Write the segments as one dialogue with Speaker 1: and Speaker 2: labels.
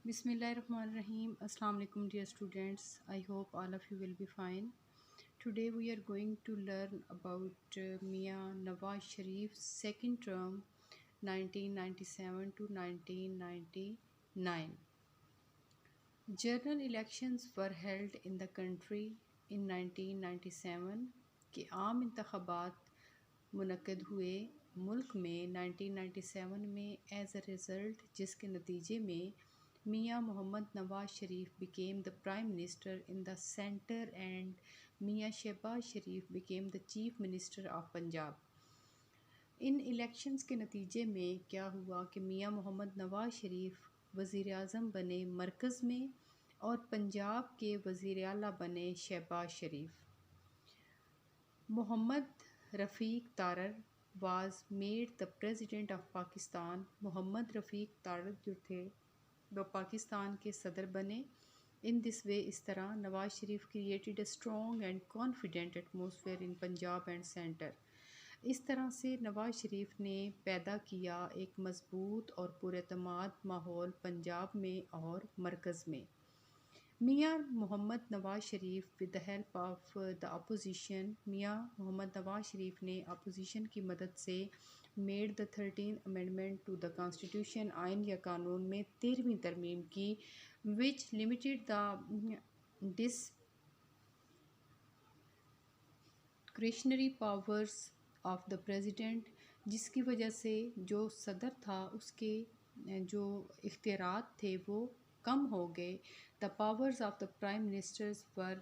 Speaker 1: Bismillahirrahmanirrahim. Assalamu alaikum, dear students. I hope all of you will be fine. Today we are going to learn about Mia Nawaz Sharif's second term, 1997 to 1999. General elections were held in the country in 1997 کہ عام انتخابات منعقد ہوئے ملک میں 1997 میں as a result, جس کے نتیجے میں میاں محمد نواز شریف became the Prime Minister in the center and میاں شہباز شریف became the Chief Minister of Punjab. In elections کے نتیجے میں کیا ہوا کہ میاں محمد نواز شریف وزیر اعظم بنے مرکز میں اور پنجاب کے وزیر اعلیٰ بنے Shahbaz Sharif. Muhammad Rafiq Tarar was made the president of Pakistan. Muhammad Rafiq Tarar جو تھے وہ پاکستان کے صدر بنے۔ ان دس وے، اس طرح Nawaz Sharif created a strong and confident atmosphere in Punjab and centre. اس طرح سے نواز شریف نے پیدا کیا ایک مضبوط اور پراعتماد ماحول پنجاب میں اور مرکز میں۔ Mian Muhammad Nawaz Sharif with the help of the opposition, Mian Muhammad Nawaz Sharif نے اپوزیشن کی مدد سے made the 13 amendment to the constitution, آئین یا قانون میں 13ویں ترمیم کی، which limited the discretionary powers of the president, جس کی وجہ سے جو صدر تھا اس کے جو اختیارات تھے وہ کم ہو گئے۔ The powers of the prime ministers were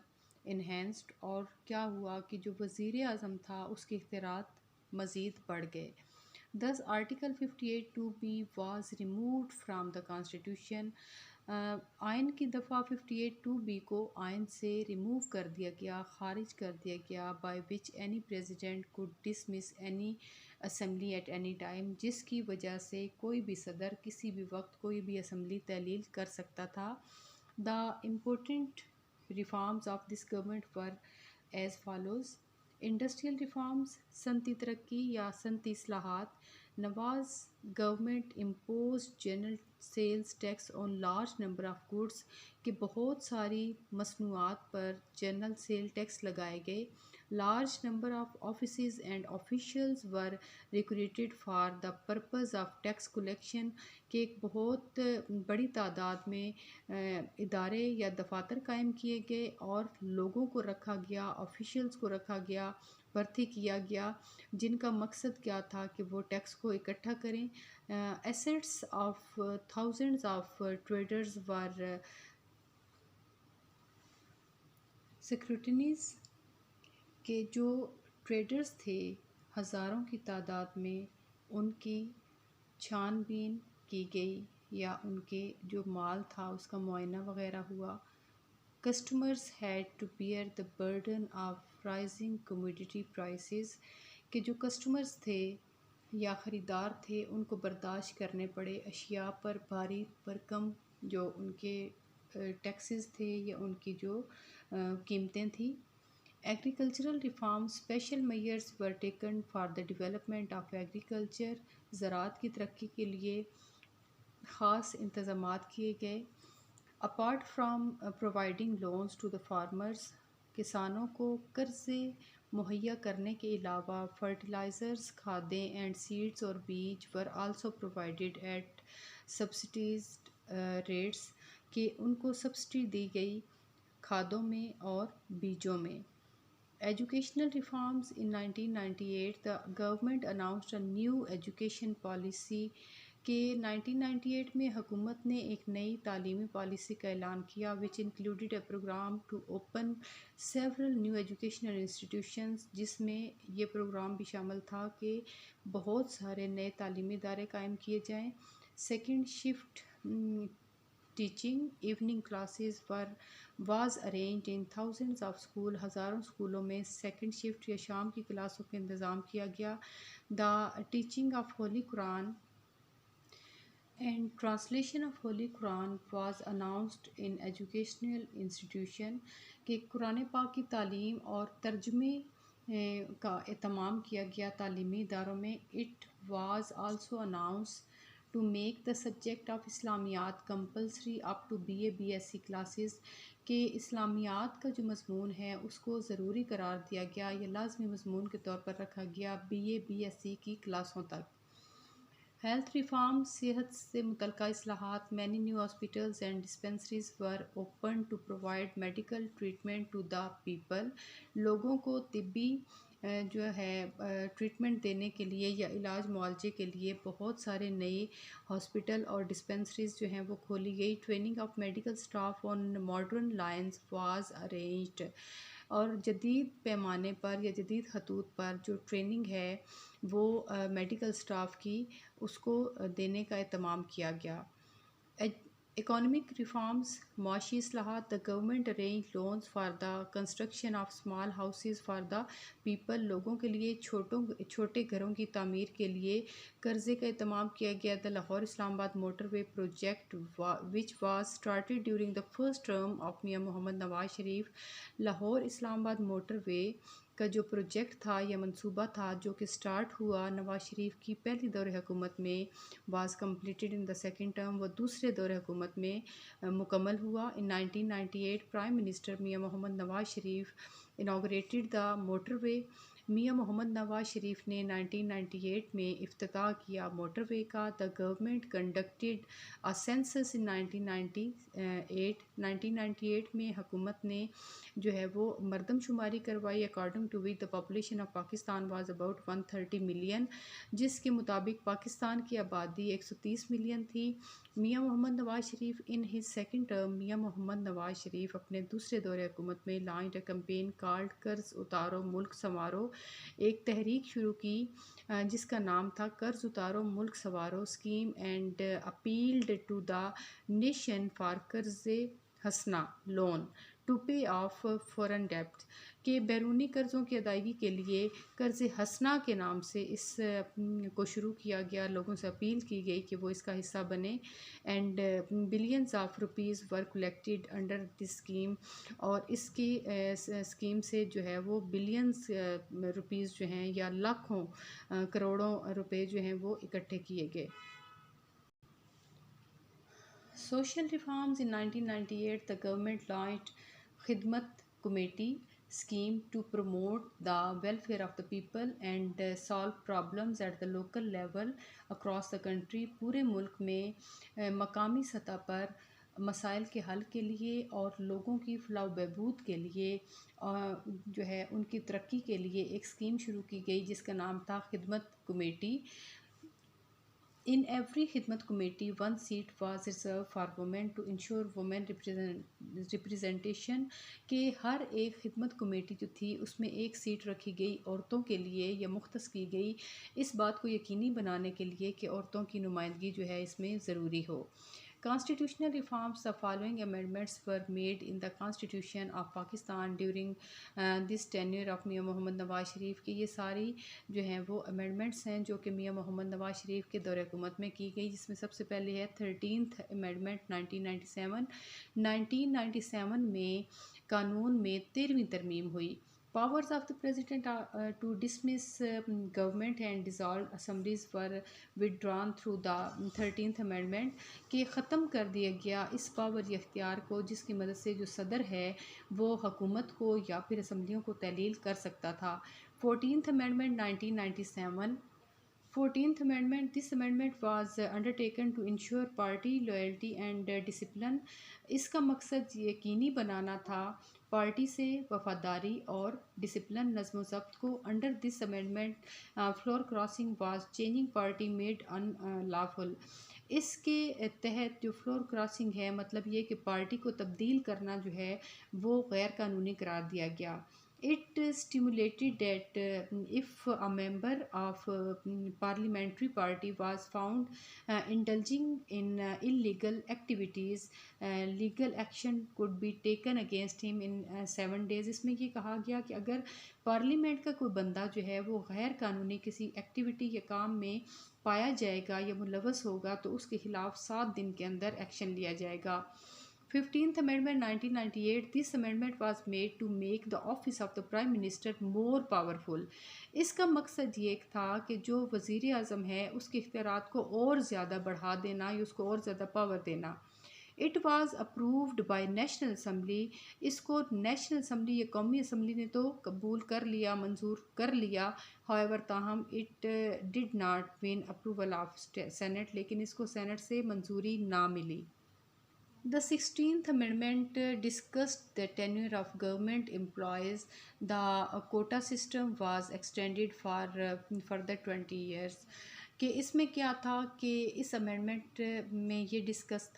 Speaker 1: enhanced, اور کیا ہوا کہ جو وزیر اعظم تھا اس کے اختیارات مزید بڑھ گئے۔ Thus Article 58(2)(b) was removed from the Constitution۔ آئین کی دفعہ 58(2)(b) کو آئین سے ریموو کر دیا گیا، خارج کر دیا گیا، by which any president could dismiss any assembly at any time، جس کی وجہ سے کوئی بھی صدر کسی بھی وقت کوئی بھی اسمبلی تحلیل کر سکتا تھا۔ The important reforms of this government were as follows۔ Industrial reforms, صنعتی ترقی یا صنعتی اصلاحات۔ Nawaz government impose general sales tax on large number of goods, کہ بہت ساری مصنوعات پر جنرل سیل ٹیکس لگائے گئے۔ Large number of offices and officials were recruited for the purpose of tax collection, کہ ایک بہت بڑی تعداد میں ادارے یا دفاتر قائم کیے گئے اور لوگوں کو رکھا گیا، آفیشلز کو رکھا گیا، بھرتی کیا گیا، جن کا مقصد کیا تھا کہ وہ ٹیکس کو اکٹھا کریں۔ Assets of thousands of traders were scrutinised, کہ جو ٹریڈرز تھے ہزاروں کی تعداد میں ان کی چھان بین کی گئی یا ان کے جو مال تھا اس کا معائنہ وغیرہ ہوا۔ Customers had to bear the burden of rising commodity prices, کہ جو کسٹمرز تھے یا خریدار تھے ان کو برداشت کرنے پڑے اشیاء پر بھاری بھرکم جو ان کے ٹیکسز تھے یا ان کی جو قیمتیں تھیں۔ Agricultural reform, special measures were taken for the development of agriculture, زراعت کی ترقی کے لیے خاص انتظامات کیے گئے۔ Apart from providing loans to the farmers, کسانوں کو قرضے مہیا کرنے کے علاوہ فرٹیلائزرز، کھادیں اینڈ سیڈز اور بیج were also provided at subsidised rates, کہ ان کو سبسڈی دی گئی کھادوں میں اور بیجوں میں۔ Educational reforms, in 1998 the government announced a new education policy, کہ 1998 میں حکومت نے ایک نئی تعلیمی پالیسی کا اعلان کیا، which included a programme to open several new educational institutions, جس میں یہ پروگرام بھی شامل تھا کہ بہت سارے نئے تعلیمی ادارے قائم کیے جائیں۔ Second shift teaching, evening classes was arranged in thousands of school, ہزاروں اسکولوں میں سیکنڈ شفٹ یا شام کی کلاسوں کا انتظام کیا گیا۔ The teaching of holy Quran and translation of holy Quran was announced in educational institution, کہ قرآن پاک کی تعلیم اور ترجمے کا اہتمام کیا گیا تعلیمی اداروں میں۔ It was also announce to make the subject of اسلامیات compulsory up to BA BSc classes کہ اسلامیات کا جو مضمون ہے اس کو ضروری قرار دیا گیا یا لازمی مضمون کے طور پر رکھا گیا BA BSc کی کلاسوں تک۔ ہیلتھ ریفارم، صحت سے متعلقہ اصلاحات، many new hospitals and dispensaries were open to provide medical treatment to the people, لوگوں کو طبی جو ہے ٹریٹمنٹ دینے کے لیے یا علاج معالجے کے لیے بہت سارے نئے ہاسپٹل اور ڈسپنسریز جو ہیں وہ کھولی گئی۔ Training of medical staff on modern lines was arranged, اور جدید پیمانے پر یا جدید خطوط پر جو ٹریننگ ہے وہ میڈیکل اسٹاف کی اس کو دینے کا اہتمام کیا گیا۔ اکانومک ریفارمز، معاشی اصلاحات، the government arrange loans for the construction of small houses for the people, لوگوں کے لیے چھوٹے گھروں کی تعمیر کے لیے قرضے کا اہتمام کیا گیا۔ دا لاہور اسلام آباد motor way project which was started during the first term of میاں محمد نواز شریف، لاہور اسلام آباد موٹر وے کا جو پروجیکٹ تھا یا منصوبہ تھا جو کہ سٹارٹ ہوا نواز شریف کی پہلی دور حکومت میں، was completed in the second term, وہ دوسرے دور حکومت میں مکمل ہوا۔ ان 1998 پرائم منسٹر میاں محمد نواز شریف انوگریٹڈ دا موٹر وے، میاں محمد نواز شریف نے 1998 میں افتتاح کیا موٹر وے کا۔ The government conducted a census in 1998 میں حکومت نے جو ہے وہ مردم شماری کروائی، according to which the population of Pakistan was about 130 million, جس کے مطابق پاکستان کی آبادی 130 ملین تھی۔ میاں محمد نواز شریف ان ہز سیکنڈ ٹرم، میاں محمد نواز شریف اپنے دوسرے دور حکومت میں لانچڈ اے کمپین کالڈ قرض اتارو ملک سنوارو، ایک تحریک شروع کی جس کا نام تھا قرض اتارو ملک سنوارو scheme, and appealed to the nation for قرض حسنہ loan to pay off foreign ڈیبٹ، کہ بیرونی قرضوں کی ادائیگی کے لیے قرض حسنہ کے نام سے اس کو شروع کیا گیا۔ لوگوں سے اپیل کی گئی کہ وہ اس کا حصہ بنیں، and billions of rupees were collected under this scheme, اور اس کی اسکیم سے جو ہے وہ بلینز روپیز جو ہیں یا لاکھوں کروڑوں روپے جو ہیں وہ اکٹھے کیے گئے۔ Social reforms in 1998, the government launched Khidmat Committee scheme to promote the welfare of the people and solve problems at the local level across the country، پورے ملک میں مقامی سطح پر مسائل کے حل کے لیے اور لوگوں کی فلاح و بہبود کے لیے جو ہے ان کی ترقی کے لیے ایک اسکیم شروع کی گئی جس کا نام تھا خدمت کمیٹی۔ In every خدمت committee, one seat was reserved for women to ensure women representation، کہ ہر ایک خدمت کمیٹی جو تھی اس میں ایک سیٹ رکھی گئی عورتوں کے لیے یا مختص کی گئی اس بات کو یقینی بنانے کے لیے کہ عورتوں کی نمائندگی جو ہے اس میں ضروری ہو۔ Constitutional reforms, the following amendments were made in the Constitution of Pakistan during this tenure of میاں محمد نواز شریف، کہ یہ ساری جو ہیں وہ امینڈمنٹس ہیں جو کہ میاں محمد نواز شریف کے دور حکومت میں کی گئی، جس میں سب سے پہلے ہے 13th امینڈمنٹ 1997 میں قانون میں 13ویں ترمیم ہوئی۔ Powers of the President to dismiss government and dissolve assemblies were withdrawn through the 13th Amendment، کہ ختم کر دیا گیا اس پاور یا اختیار کو جس کی مدد سے جو صدر ہے وہ حکومت کو یا پھر اسمبلیوں کو تعلیل کر سکتا تھا۔ 14th Amendment 1997، 14th Amendment، this amendment was undertaken to ensure party loyalty and discipline، اس کا مقصد یقینی بنانا تھا پارٹی سے وفاداری اور ڈسپلن نظم و ضبط کو۔ Under this amendment floor crossing was changing party made unlawful, اس کے تحت جو فلور کراسنگ ہے مطلب یہ کہ پارٹی کو تبدیل کرنا جو ہے وہ غیر قانونی قرار دیا گیا۔ It stipulated that if a member of parliamentary party was found indulging in illegal activities, legal action could be taken against him in 7 days۔ اس میں یہ کہا گیا کہ اگر پارلیمنٹ کا کوئی بندہ جو ہے وہ غیر قانونی کسی ایکٹیویٹی یا کام میں پایا جائے گا یا ملوث ہوگا تو اس کے خلاف 7 دن کے اندر ایکشن لیا جائے گا۔ 15th Amendment 1998, this amendment was made to make the office of the Prime Minister more powerful. اس کا مقصد یہ تھا کہ جو وزیر اعظم ہے اس کے اختیارات کو اور زیادہ بڑھا دینا یا اس کو اور زیادہ پاور دینا. It was approved by national assembly. اس کو نیشنل اسمبلی یا قومی اسمبلی نے تو قبول کر لیا، منظور کر لیا. however تاہم it did not win approval of senate, لیکن اس کو سینٹ سے منظوری نہ ملی. The 16th Amendment discussed the tenure of government employees. The quota system was extended for further 20 years. کہ اس میں کیا تھا کہ اس امینڈمنٹ میں یہ ڈسکس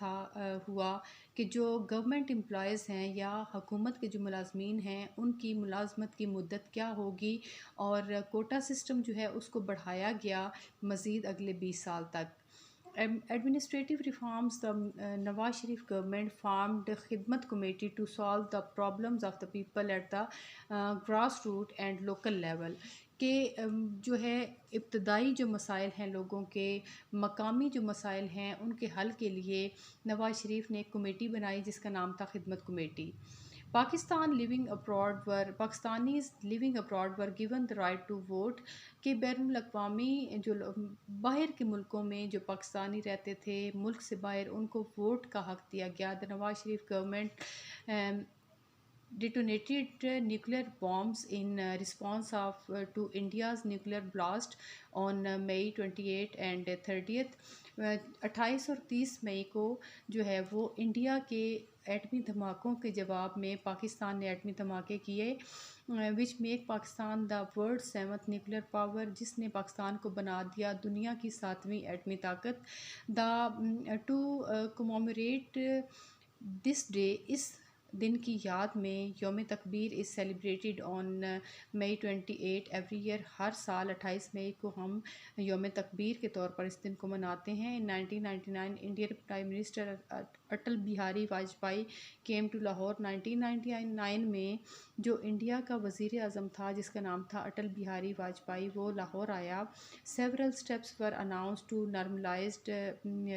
Speaker 1: ہوا کہ جو گورنمنٹ امپلائیز ہیں یا حکومت کے جو ملازمین ہیں ان کی ملازمت کی مدت کیا ہوگی، اور کوٹا سسٹم جو ہے اس کو بڑھایا گیا مزید اگلے 20 سال تک. Administrative reforms. The Nawaz Sharif government formed a Khidmat committee to solve the problems of the people at the grassroots and local level. کہ جو ہے ابتدائی جو مسائل ہیں لوگوں کے، مقامی جو مسائل ہیں ان کے حل کے لیے نواز شریف نے ایک کمیٹی بنائی جس کا نام تھا خدمت committee. Pakistanis living abroad were given the right to vote. کہ بین الاقوامی جو باہر کے ملکوں میں جو پاکستانی رہتے تھے ملک سے باہر، ان کو ووٹ کا حق دیا گیا. دا Nawaz Sharif government detonated nuclear bombs in response to India's nuclear blast on May 28 and 30th. 28 اور 30 مئی کو جو ہے وہ انڈیا کے ایٹمی دھماکوں کے جواب میں پاکستان نے ایٹمی دھماکے کیے، which make Pakistan the world's 7th nuclear power، جس نے پاکستان کو بنا دیا دنیا کی 7ویں ایٹمی طاقت. To commemorate this day، اس دن کی یاد میں یوم تکبیر از سیلیبریٹڈ آن May 28 ایوری ایئر. ہر سال 28 مئی کو ہم یوم تکبیر کے طور پر اس دن کو مناتے ہیں. In 1999 Indian prime minister Atal Bihari Vajpayee came to Lahore. 1999 میں جو انڈیا کا وزیر اعظم تھا جس کا نام تھا اٹل بہاری واجپئی، وہ لاہور آیا. Several steps were announced to normalized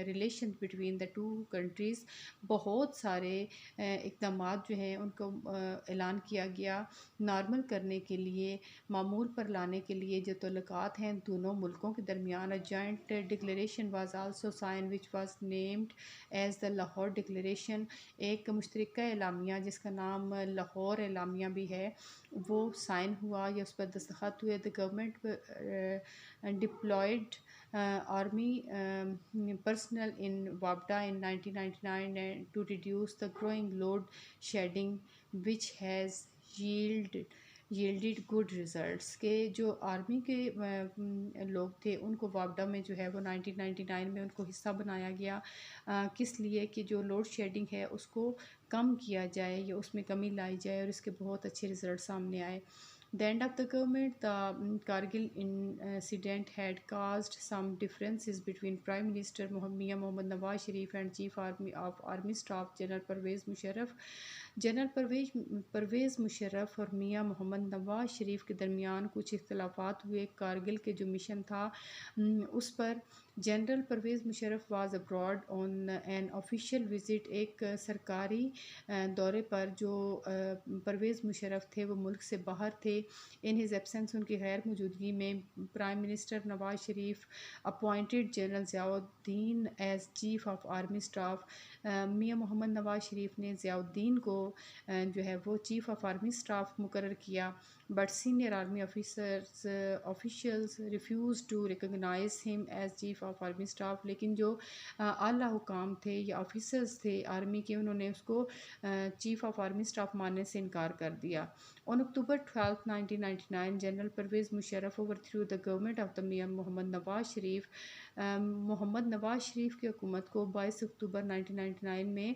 Speaker 1: relations between the two countries. بہت سارے اقدامات جو ہیں ان کو اعلان کیا گیا نارمل کرنے کے لیے، معمول پر لانے کے لیے جو تعلقات ہیں دونوں ملکوں کے درمیان. A joint declaration was also signed which was named as the Lahore Declaration. ایک مشترکہ اعلامیہ جس کا نام لاہور اعلامیہ بھی ہے وہ سائن ہوا یا اس پر دستخط ہوئے. The government deployed army personnel in Wabda in 1999 to reduce the growing load shedding which has yielded good results. کہ جو آرمی کے لوگ تھے ان کو وابڈا میں جو ہے وہ 1999 میں ان کو حصہ بنایا گیا. کس لیے کہ جو لوڈ شیڈنگ ہے اس کو کم کیا جائے یا اس میں کمی لائی جائے، اور اس کے بہت اچھے رزلٹ سامنے آئے. The end of the government, the Kargil incident had caused some differences between Prime Minister Mia Mohammad Nawaz Sharif and Chief of Army Staff General Pervez Musharraf. General Pervez Musharraf اور میاں محمد نواز شریف کے درمیان کچھ اختلافات ہوئے. کارگل کے جو مشن تھا اس پر general Pervez Musharraf was abroad on an official visit. ایک سرکاری دورے پر جو پرویز مشرف تھے وہ ملک سے باہر تھے. ان ہز ایبسنس، ان کی غیر موجودگی میں prime minister Nawaz Sharif appointed general Zia Uddin as chief of army staff. میاں محمد نواز شریف نے ضیاء الدین کو جو ہے وہ چیف آف آرمی اسٹاف مقرر کیا. But senior army officials refuse to recognise him as chief of army staff. لیکن جو اعلیٰ حکام تھے یا آفیسرز تھے آرمی کے، انہوں نے اس کو چیف آف آرمی اسٹاف ماننے سے انکار کر دیا. On October 12, 1999, General Pervez Musharraf overthrew the government of the Mian Mohammad Nawaz Sharif. محمد نواز شریف کی حکومت کو 22 اکتوبر 1999 میں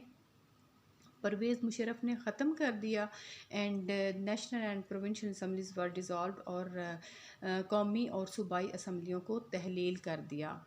Speaker 1: پرویز مشرف نے ختم کر دیا. And national and provincial assemblies were dissolved, اور قومی اور صوبائی اسمبلیوں کو تحلیل کر دیا.